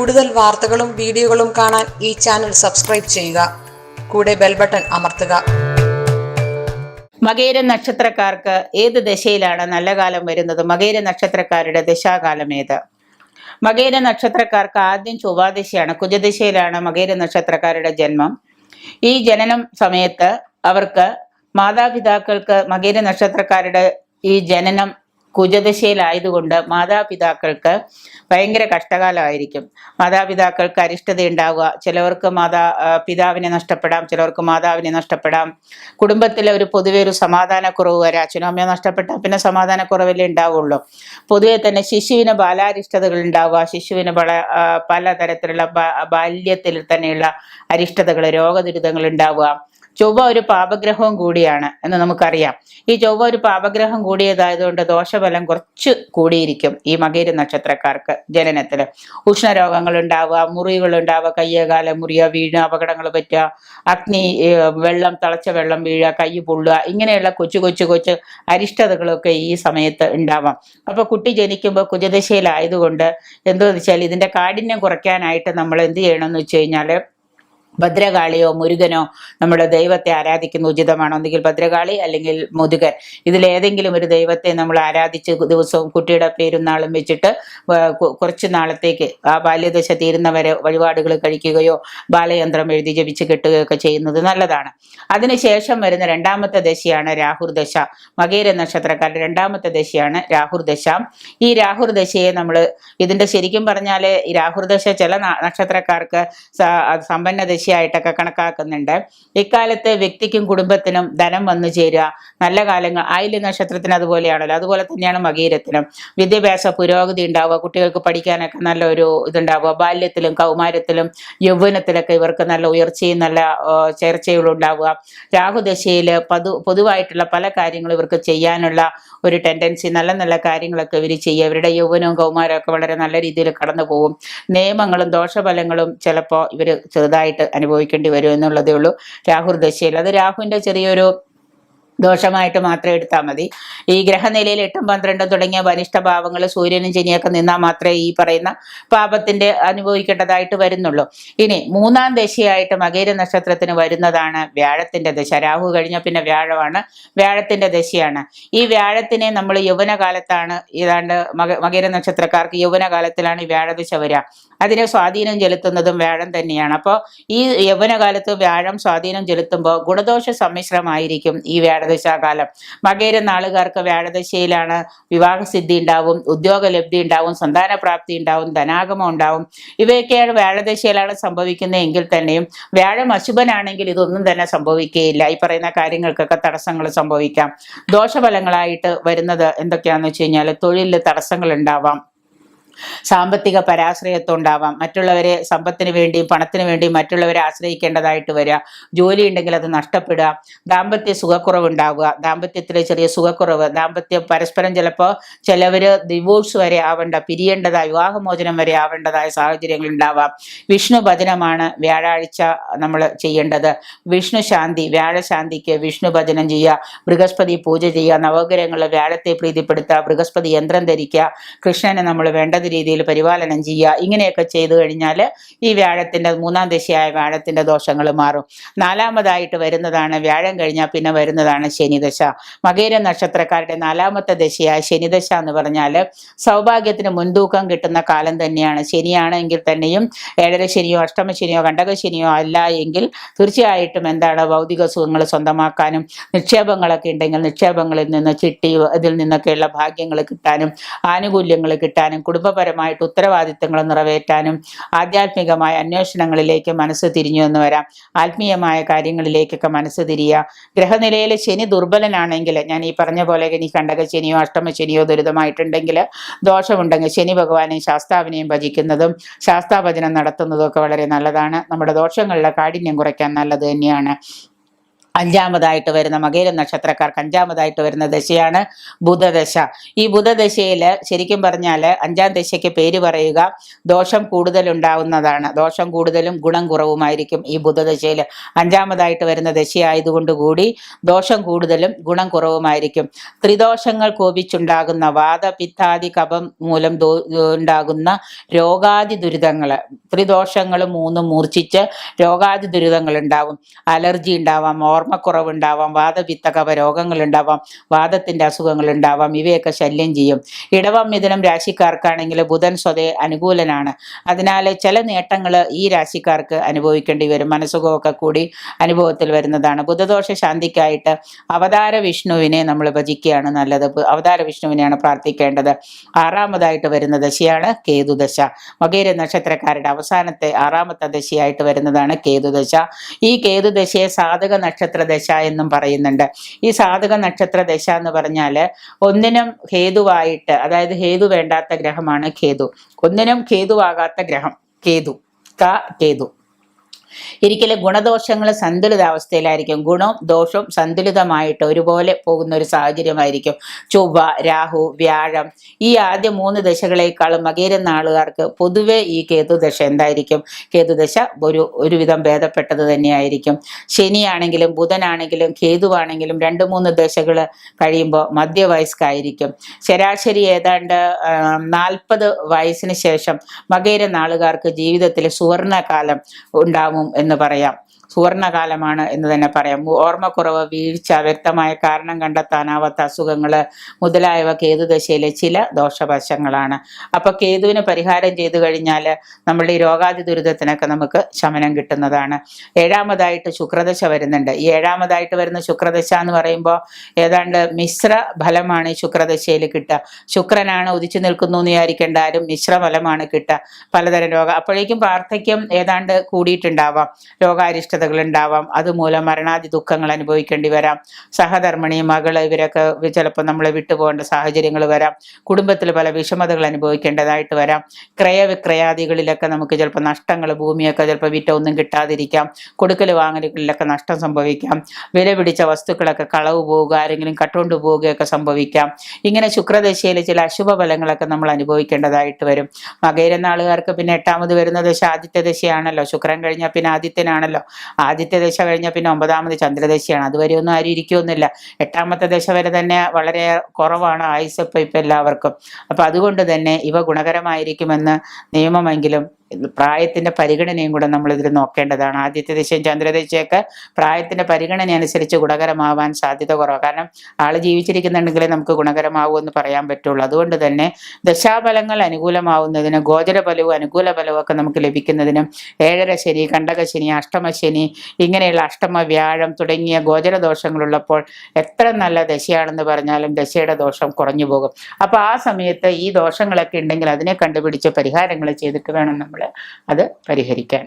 കൂടുതൽ വാർത്തകളും വീഡിയോകളും കാണാൻ ഈ ചാനൽ സബ്സ്ക്രൈബ് ചെയ്യുക. കൂടെ ബെൽ ബട്ടൺ അമർത്തുക. മകേര നക്ഷത്രക്കാർക്ക് ഏത് ദശയിലാണ് നല്ല കാലം വരുന്നത്? മകേര നക്ഷത്രക്കാരുടെ ദശാകാലം ഏത്? മകേര നക്ഷത്രക്കാർക്ക് ആദ്യം ചൊവ്വാദശയാണ്. കുജദശയിലാണ് മകേര നക്ഷത്രക്കാരുടെ ജന്മം. ഈ ജനനം സമയത്ത് അവർക്ക് മാതാപിതാക്കൾക്ക് മകേര നക്ഷത്രക്കാരുടെ ഈ ജനനം കുജദശയിലായതുകൊണ്ട് മാതാപിതാക്കൾക്ക് ഭയങ്കര കഷ്ടകാലമായിരിക്കും. മാതാപിതാക്കൾക്ക് അരിഷ്ടത ഉണ്ടാവുക, ചിലവർക്ക് പിതാവിനെ നഷ്ടപ്പെടാം, ചിലവർക്ക് മാതാവിനെ നഷ്ടപ്പെടാം. കുടുംബത്തിലെ പൊതുവെ ഒരു സമാധാനക്കുറവ് വരാം. അച്ഛനും അമ്മയെ നഷ്ടപ്പെട്ടാൽ പിന്നെ സമാധാനക്കുറവല്ലേ ഉണ്ടാവുള്ളൂ. പൊതുവെ തന്നെ ശിശുവിന് ബാലാരിഷ്ടതകൾ ഉണ്ടാവുക, ശിശുവിന് പലതരത്തിലുള്ള ബാല്യത്തിൽ തന്നെയുള്ള അരിഷ്ടതകൾ, രോഗദുരിതങ്ങൾ ഉണ്ടാവുക. ചൊവ്വ ഒരു പാപഗ്രഹവും കൂടിയാണ് എന്ന് നമുക്കറിയാം. ഈ ചൊവ്വ ഒരു പാപഗ്രഹം കൂടിയതായതുകൊണ്ട് ദോഷഫലം കുറച്ച് കൂടിയിരിക്കും ഈ മകേര നക്ഷത്രക്കാർക്ക് ജനനത്തില്. ഉഷ്ണരോഗങ്ങൾ ഉണ്ടാവുക, മുറിവുകൾ ഉണ്ടാവുക, കയ്യകാലം മുറിയുക, വീഴുക, അപകടങ്ങൾ പറ്റുക, തിളച്ച വെള്ളം വീഴുക, കൈ പൊള്ളുക, ഇങ്ങനെയുള്ള കൊച്ചു അരിഷ്ടതകളൊക്കെ ഈ സമയത്ത് ഉണ്ടാവാം. അപ്പൊ കുട്ടി ജനിക്കുമ്പോൾ കുജദശയിലായതുകൊണ്ട് എന്താന്ന് വെച്ചാൽ ഇതിന്റെ കാഠിന്യം കുറയ്ക്കാനായിട്ട് നമ്മൾ എന്ത് ചെയ്യണം എന്ന് വെച്ച് കഴിഞ്ഞാല് ഭദ്രകാളിയോ മുരുകനോ നമ്മുടെ ദൈവത്തെ ആരാധിക്കുന്ന ഉചിതമാണ്. ഒന്നുകിൽ ഭദ്രകാളി അല്ലെങ്കിൽ മുരുകൻ, ഇതിലേതെങ്കിലും ഒരു ദൈവത്തെ നമ്മൾ ആരാധിച്ച് ദിവസവും കുട്ടിയുടെ പേരും നാളും വെച്ചിട്ട് കുറച്ച് നാളത്തേക്ക് ആ ബാല്യദശ തീരുന്നവരെ വഴിപാടുകൾ കഴിക്കുകയോ ബാലയന്ത്രം എഴുതി ജപിച്ച് കെട്ടുകയൊക്കെ ചെയ്യുന്നത് നല്ലതാണ്. അതിനുശേഷം വരുന്ന രണ്ടാമത്തെ ദശയാണ് രാഹുർദശ. മകേര നക്ഷത്രക്കാരുടെ രണ്ടാമത്തെ ദശയാണ് രാഹുർദശ. ഈ രാഹുർദശയെ നമ്മൾ ഇതിന്റെ ശരിക്കും പറഞ്ഞാൽ ഈ രാഹുർദശ ചില നക്ഷത്രക്കാർക്ക് സമ്പന്ന ദശയായിട്ടൊക്കെ കണക്കാക്കുന്നുണ്ട്. ഇക്കാലത്ത് വ്യക്തിക്കും കുടുംബത്തിനും ധനം വന്നു ചേരുക, നല്ല കാലങ്ങൾ. ആയില്യ നക്ഷത്രത്തിന് അതുപോലെയാണല്ലോ, അതുപോലെ തന്നെയാണ് മകീരത്തിനും. വിദ്യാഭ്യാസ പുരോഗതി ഉണ്ടാവുക, കുട്ടികൾക്ക് പഠിക്കാനൊക്കെ നല്ല ഒരു ഇതുണ്ടാവുക. ബാല്യത്തിലും കൗമാരത്തിലും യൗവനത്തിലൊക്കെ ഇവർക്ക് നല്ല ഉയർച്ചയും നല്ല ചേർച്ചകളും ഉണ്ടാവുക. രാഹുദശയിൽ പൊതുവായിട്ടുള്ള പല കാര്യങ്ങളും ഇവർക്ക് ചെയ്യാനുള്ള ഒരു ടെൻഡൻസി, നല്ല കാര്യങ്ങളൊക്കെ ഇവർ ചെയ്യുക. ഇവരുടെ യൗവനവും കൗമാരവും ഒക്കെ വളരെ നല്ല രീതിയിൽ കടന്നു പോകും. നിയമങ്ങളും ദോഷഫലങ്ങളും ചിലപ്പോൾ ഇവർ ചെറുതായിട്ട് അനുഭവിക്കേണ്ടി വരും എന്നുള്ളതേ ഉള്ളൂ രാഹുർദശയിൽ. അത് രാഹുവിന്റെ ചെറിയൊരു ദോഷമായിട്ട് മാത്രം എടുത്താൽ മതി. ഈ ഗ്രഹനിലയിൽ 8ഉം 12ഉം തുടങ്ങിയ വരിഷ്ഠ ഭാവങ്ങൾ സൂര്യനും ശനിയൊക്കെ നിന്നാൽ മാത്രമേ ഈ പറയുന്ന പാപത്തിന്റെ അനുഭവിക്കേണ്ടതായിട്ട് വരുന്നുള്ളൂ. ഇനി മൂന്നാം ദശയായിട്ട് മകേര നക്ഷത്രത്തിന് വരുന്നതാണ് വ്യാഴത്തിന്റെ ദശ. രാഹു കഴിഞ്ഞ പിന്നെ വ്യാഴമാണ്, വ്യാഴത്തിന്റെ ദശയാണ്. ഈ വ്യാഴത്തിനെ നമ്മൾ യൗവനകാലത്താണ്, ഏതാണ്ട് മകേര നക്ഷത്രക്കാർക്ക് യൗവനകാലത്തിലാണ് ഈ വ്യാഴദശ വരിക. അതിനെ സ്വാധീനം ചെലുത്തുന്നതും വ്യാഴം തന്നെയാണ്. അപ്പോൾ ഈ യൗവനകാലത്ത് വ്യാഴം സ്വാധീനം ചെലുത്തുമ്പോൾ ഗുണദോഷ സമ്മിശ്രമായിരിക്കും ഈ വ്യാഴദശാകാലം. മകേര നാളുകാർക്ക് വ്യാഴദശയിലാണ് വിവാഹസിദ്ധി ഉണ്ടാവും, ഉദ്യോഗലബ്ധി ഉണ്ടാവും, സന്താനപ്രാപ്തി ഉണ്ടാവും, ധനാഗമം ഉണ്ടാവും. ഇവയൊക്കെയാണ് വ്യാഴദശയിലാണ് സംഭവിക്കുന്നത്. എങ്കിൽ തന്നെയും വ്യാഴം അശുഭനാണെങ്കിൽ ഇതൊന്നും തന്നെ സംഭവിക്കുകയില്ല. ഈ പറയുന്ന കാര്യങ്ങൾക്കൊക്കെ തടസ്സങ്ങൾ സംഭവിക്കാം. ദോഷഫലങ്ങളായിട്ട് വരുന്നത് എന്തൊക്കെയാണെന്ന് വെച്ച് കഴിഞ്ഞാൽ തൊഴിലിൽ തടസ്സങ്ങൾ ഉണ്ടാവാം, സാമ്പത്തിക പരാശ്രയത്വം ഉണ്ടാവാം, മറ്റുള്ളവരെ സമ്പത്തിന് വേണ്ടിയും പണത്തിന് വേണ്ടിയും മറ്റുള്ളവരെ ആശ്രയിക്കേണ്ടതായിട്ട് വരിക, ജോലി ഉണ്ടെങ്കിൽ അത് നഷ്ടപ്പെടുക, ദാമ്പത്യ സുഖക്കുറവ് ഉണ്ടാവുക, ദാമ്പത്യത്തിലെ ചെറിയ സുഖക്കുറവ്, ദാമ്പത്യം പരസ്പരം ചിലപ്പോൾ ചിലവർ ഡിവോഴ്സ് വരെ പിരിയേണ്ടതായ വിവാഹമോചനം വരെ ആവേണ്ടതായ സാഹചര്യങ്ങൾ ഉണ്ടാവാം. വിഷ്ണു ഭജനമാണ് വ്യാഴാഴ്ച നമ്മൾ ചെയ്യേണ്ടത്. വിഷ്ണു ശാന്തി, വ്യാഴശാന്തിക്ക് വിഷ്ണു ഭജനം ചെയ്യുക, ബൃഹസ്പതി പൂജ ചെയ്യുക, നവഗ്രഹങ്ങളിൽ വ്യാഴത്തെ പ്രീതിപ്പെടുത്തുക, ബൃഹസ്പതി യന്ത്രം ധരിക്കുക, കൃഷ്ണനെ നമ്മൾ വേണ്ട രീതിയിൽ പരിപാലനം ചെയ്യുക. ഇങ്ങനെയൊക്കെ ചെയ്തു കഴിഞ്ഞാൽ ഈ വ്യാഴത്തിന്റെ മൂന്നാം ദശയായ വ്യാഴത്തിന്റെ ദോഷങ്ങൾ മാറും. നാലാമതായിട്ട് വരുന്നതാണ് വ്യാഴം കഴിഞ്ഞാൽ പിന്നെ വരുന്നതാണ് ശനിദശ. മകേര നക്ഷത്രക്കാരുടെ നാലാമത്തെ ദശയായ ശനിദശ എന്ന് പറഞ്ഞാൽ സൗഭാഗ്യത്തിന് മുൻതൂക്കം കിട്ടുന്ന കാലം തന്നെയാണ്. ശനിയാണെങ്കിൽ തന്നെയും 7.5 ശനിയോ അഷ്ടമ ശനിയോ കണ്ടക ശനിയോ അല്ല എങ്കിൽ തീർച്ചയായിട്ടും ഭൗതിക സുഖങ്ങൾ സ്വന്തമാക്കാനും നിക്ഷേപങ്ങളൊക്കെ ഉണ്ടെങ്കിൽ നിക്ഷേപങ്ങളിൽ നിന്ന് ചിട്ടി ഇതിൽ നിന്നൊക്കെയുള്ള ഭാഗ്യങ്ങൾ കിട്ടാനും ആനുകൂല്യങ്ങൾ കിട്ടാനും കുടുംബപരമായിട്ട് ഉത്തരവാദിത്തങ്ങൾ നിറവേറ്റാനും ആധ്യാത്മികമായ അന്വേഷണങ്ങളിലേക്ക് മനസ്സ് തിരിഞ്ഞു എന്ന് വരാം. ആത്മീയമായ കാര്യങ്ങളിലേക്കൊക്കെ മനസ്സ് തിരിയുക. ഗ്രഹനിലയിൽ ശനി ദുർബലനാണെങ്കിൽ, ഞാൻ ഈ പറഞ്ഞ പോലെ ഇനി കണ്ടക ശനിയോ അഷ്ടമ ശനിയോ ദുരിതമായിട്ടുണ്ടെങ്കിൽ, ദോഷമുണ്ടെങ്കിൽ ശനി ഭഗവാനെയും ശാസ്താവിനെയും ഭജിക്കുന്നതും ശാസ്താഭജനം നടത്തുന്നതും ഒക്കെ വളരെ നല്ലതാണ്. നമ്മുടെ ദോഷങ്ങളുടെ കാഠിന്യം കുറയ്ക്കാൻ നല്ലത് തന്നെയാണ്. അഞ്ചാമതായിട്ട് വരുന്ന മകേര നക്ഷത്രക്കാർക്ക് അഞ്ചാമതായിട്ട് വരുന്ന ദശയാണ് ബുധദശ. ഈ ബുധദശയിൽ ശരിക്കും പറഞ്ഞാൽ അഞ്ചാം ദശയ്ക്ക് പേര് പറയുക ദോഷം കൂടുതൽ ഉണ്ടാവുന്നതാണ്. ദോഷം കൂടുതലും ഗുണം കുറവുമായിരിക്കും ഈ ബുധദശയിൽ. അഞ്ചാമതായിട്ട് വരുന്ന ദശയായതുകൊണ്ട് കൂടി ദോഷം കൂടുതലും ഗുണം കുറവുമായിരിക്കും. ത്രിദോഷങ്ങൾ കോപിച്ചുണ്ടാകുന്ന വാതപിത്താദി കഫം മൂലം ഉണ്ടാകുന്ന രോഗാദി ദുരിതങ്ങൾ, ത്രിദോഷങ്ങൾ മൂന്നും മൂർച്ഛിച്ച് രോഗാദി ദുരിതങ്ങൾ ഉണ്ടാവും. അലർജി ഉണ്ടാവാം, ഓർമ്മക്കുറവുണ്ടാവാം, വാതപിത്ത കഫ രോഗങ്ങൾ ഉണ്ടാവാം, വാദത്തിന്റെ അസുഖങ്ങൾ ഉണ്ടാവാം. ഇവയൊക്കെ ശല്യം ചെയ്യും. ഇടവം മിഥുനം രാശിക്കാർക്കാണെങ്കിൽ ബുധൻ സ്വതേ അനുകൂലനാണ്. അതിനാൽ ചില നേട്ടങ്ങൾ ഈ രാശിക്കാർക്ക് അനുഭവിക്കേണ്ടി വരും. മനസ്സുഖമൊക്കെ കൂടി അനുഭവത്തിൽ വരുന്നതാണ്. ബുധദോഷ ശാന്തിക്കായിട്ട് അവതാര വിഷ്ണുവിനെ നമ്മൾ ഭജിക്കുകയാണ് നല്ലത്. അവതാര വിഷ്ണുവിനെയാണ് പ്രാർത്ഥിക്കേണ്ടത്. ആറാമതായിട്ട് വരുന്ന ദശയാണ് കേതുദശ. മകേര നക്ഷത്രക്കാരുടെ അവസാനത്തെ ആറാമത്തെ ദശയായിട്ട് വരുന്നതാണ് കേതുദശ. ഈ കേതുദശയെ സാധക നക്ഷത്ര ദശ എന്നും പറയുന്നുണ്ട്. ഈ സാധക നക്ഷത്ര ദശ എന്ന് പറഞ്ഞാൽ ഒന്നിനും ഹേതുവായിട്ട്, അതായത് ഹേതു വേണ്ടാത്ത ഗ്രഹമാണ് കേതു. ഒന്നിനും ഹേതുവാകാത്ത ഗ്രഹം കേതു. കേതു ഒരിക്കലും ഗുണദോഷങ്ങൾ സന്തുലിതാവസ്ഥയിലായിരിക്കും. ഗുണവും ദോഷവും സന്തുലിതമായിട്ട് ഒരുപോലെ പോകുന്ന ഒരു സാഹചര്യമായിരിക്കും. ചൊവ്വ, രാഹു, വ്യാഴം ഈ ആദ്യ 3 ദശകളേക്കാളും മകേര നാളുകാർക്ക് പൊതുവെ ഈ കേതുദശ എന്തായിരിക്കും? കേതുദശ ഒരുവിധം ഭേദപ്പെട്ടത് തന്നെയായിരിക്കും. ശനിയാണെങ്കിലും ബുധനാണെങ്കിലും കേതുവാണെങ്കിലും 2-3 ദശകൾ കഴിയുമ്പോൾ മധ്യവയസ്കായിരിക്കും. ശരാശരി ഏതാണ്ട് 40 വയസ്സിന് ശേഷം മകേര നാളുകാർക്ക് ജീവിതത്തിൽ സുവർണകാലം ഉണ്ടാവും എന്ന് പറയാം. സുവർണകാലമാണ് എന്ന് തന്നെ പറയാം. ഓർമ്മക്കുറവ്, വീഴ്ച, വ്യക്തമായ കാരണം കണ്ടെത്താനാവാത്ത അസുഖങ്ങൾ മുതലായവ കേതുദശയിലെ ചില ദോഷവശങ്ങളാണ്. അപ്പൊ കേതുവിന് പരിഹാരം ചെയ്തു കഴിഞ്ഞാൽ നമ്മളുടെ ഈ രോഗാതി ദുരിതത്തിനൊക്കെ നമുക്ക് ശമനം കിട്ടുന്നതാണ്. ഏഴാമതായിട്ട് ശുക്രദശ വരുന്നുണ്ട്. ഈ ഏഴാമതായിട്ട് വരുന്ന ശുക്രദശ എന്ന് പറയുമ്പോൾ ഏതാണ്ട് മിശ്ര ഫലമാണ് ഈ ശുക്രദശയിൽ കിട്ടുക. ശുക്രനാണ് ഉദിച്ചു നിൽക്കുന്നു എന്ന് വിചാരിക്കേണ്ട, ആരും മിശ്രഫലമാണ് കിട്ടുക. പലതരം അപ്പോഴേക്കും വാർദ്ധക്യം ഏതാണ്ട് കൂടിയിട്ടുണ്ടാവാം, രോഗാരിഷ്ടത ഉണ്ടാവാം. അതുമൂലം മരണാദി ദുഃഖങ്ങൾ അനുഭവിക്കേണ്ടി വരാം. സഹധർമ്മിണി, മകള് ഇവരൊക്കെ ചിലപ്പോൾ നമ്മളെ വിട്ടുപോകേണ്ട സാഹചര്യങ്ങൾ വരാം. കുടുംബത്തിൽ പല വിഷമതകൾ അനുഭവിക്കേണ്ടതായിട്ട് വരാം. ക്രയവിക്രയാദികളിലൊക്കെ നമുക്ക് ചിലപ്പോൾ നഷ്ടങ്ങൾ, ഭൂമിയൊക്കെ ചിലപ്പോൾ വിറ്റ ഒന്നും കിട്ടാതിരിക്കാം. കൊടുക്കൽ വാങ്ങലുകളിലൊക്കെ നഷ്ടം സംഭവിക്കാം. വില പിടിച്ച വസ്തുക്കളൊക്കെ കളവ് പോവുക, ആരെങ്കിലും കട്ടുകൊണ്ട് പോവുകയൊക്കെ സംഭവിക്കാം. ഇങ്ങനെ ശുക്രദശയിലെ ചില അശുഭ ഫലങ്ങളൊക്കെ നമ്മൾ അനുഭവിക്കേണ്ടതായിട്ട് വരും. മകേര നാളുകാർക്ക് പിന്നെ 8ാമത് വരുന്ന ദശ ആദിത്യ ദശയാണല്ലോ. ശുക്രൻ കഴിഞ്ഞാൽ പിന്നെ ആദിത്യനാണല്ലോ. ആദിത്യ ദശ കഴിഞ്ഞാൽ പിന്നെ 9ാമത് ചന്ദ്രദശയാണ്. അതുവരെ ഒന്നും ആരും ഇരിക്കുമൊന്നുമില്ല. 8ാമത്തെ ദശ വരെ തന്നെ വളരെ കുറവാണ് ആയുസ് ഇപ്പം എല്ലാവർക്കും. അപ്പൊ അതുകൊണ്ട് തന്നെ ഇവ ഗുണകരമായിരിക്കുമെന്ന് നിയമമെങ്കിലും പ്രായത്തിന്റെ പരിഗണനയും കൂടെ നമ്മൾ ഇതിൽ നോക്കേണ്ടതാണ്. ആദ്യത്തെ ദശയും ചന്ദ്രദശയൊക്കെ പ്രായത്തിന്റെ പരിഗണന അനുസരിച്ച് ഗുണകരമാവാൻ സാധ്യത കുറവാണ്. കാരണം ആള് ജീവിച്ചിരിക്കുന്നുണ്ടെങ്കിലേ നമുക്ക് ഗുണകരമാവൂ എന്ന് പറയാൻ പറ്റുള്ളൂ. അതുകൊണ്ട് തന്നെ ദശാഫലങ്ങൾ അനുകൂലമാവുന്നതിന്, ഗോചര ഫലവും അനുകൂല ഫലവും ഒക്കെ നമുക്ക് ലഭിക്കുന്നതിനും 7ര ശനി, കണ്ടകശനി, അഷ്ടമശനി, ഇങ്ങനെയുള്ള അഷ്ടമ വ്യാഴം തുടങ്ങിയ ഗോചര ദോഷങ്ങളുള്ളപ്പോൾ എത്ര നല്ല ദശയാണെന്ന് പറഞ്ഞാലും ദശയുടെ ദോഷം കുറഞ്ഞു പോകും. അപ്പൊ ആ സമയത്ത് ഈ ദോഷങ്ങളൊക്കെ ഉണ്ടെങ്കിൽ അതിനെ കണ്ടുപിടിച്ച് പരിഹാരങ്ങൾ ചെയ്തിട്ട് വേണം നമ്മൾ അത് പരിഹരിക്കാൻ.